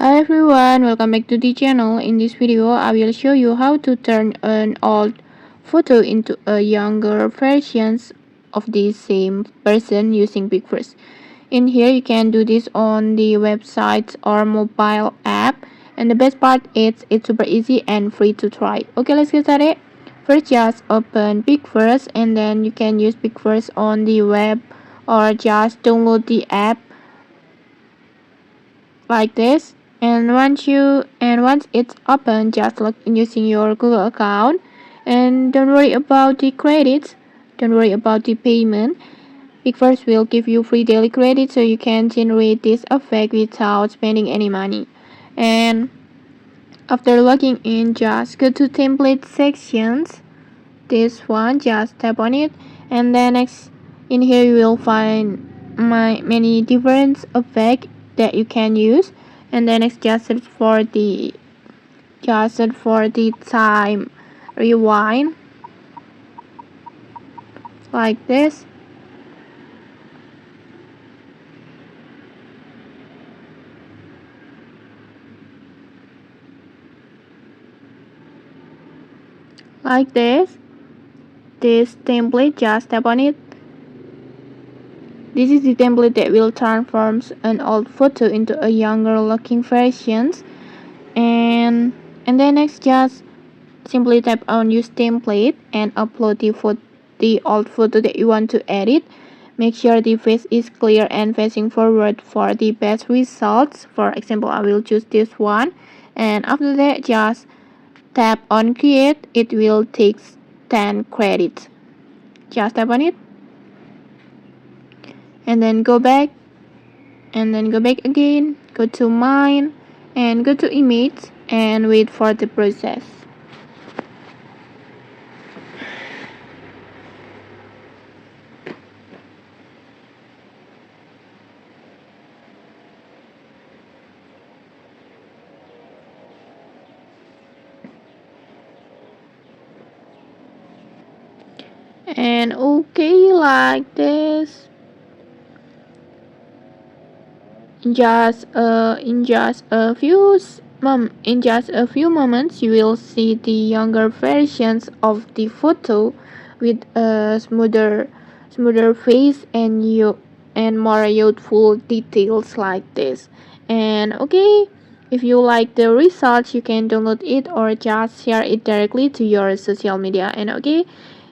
Hi everyone, welcome back to the channel. In this video, I will show you how to turn an old photo into a younger version of the same person using PixVerse. In here, you can do this on the website or mobile app. And the best part is it's super easy and free to try. Okay, let's get started. First, just open PixVerse and then you can use PixVerse on the web or just download the app like this. And once it's open, just log in using your Google account, and don't worry about the credits, don't worry about the payment. PixVerse will give you free daily credits so you can generate this effect without spending any money. And after logging in, just go to template sections, this one, just tap on it, and then next in here you will find many different effects that you can use. And then next, just search for the time rewind like this. Like this template, just tap on it. This is the template that will transform an old photo into a younger looking version. And then next, just simply tap on use template and upload the old photo that you want to edit. Make sure the face is clear and facing forward for the best results. For example, I will choose this one, and after that just tap on create. It will take 10 credits. Just tap on it and then go back, and then go back again, go to mine and go to image and wait for the process. And okay, like this. In just a few moments, you will see the younger versions of the photo with a smoother face and more youthful details like this. And okay, if you like the results, you can download it or just share it directly to your social media. And okay,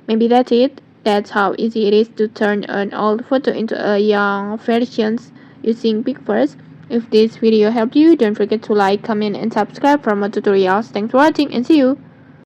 maybe that's it. That's how easy it is to turn an old photo into a young version using PixVerse. If this video helped you, don't forget to like, comment, and subscribe for more tutorials. Thanks for watching and see you!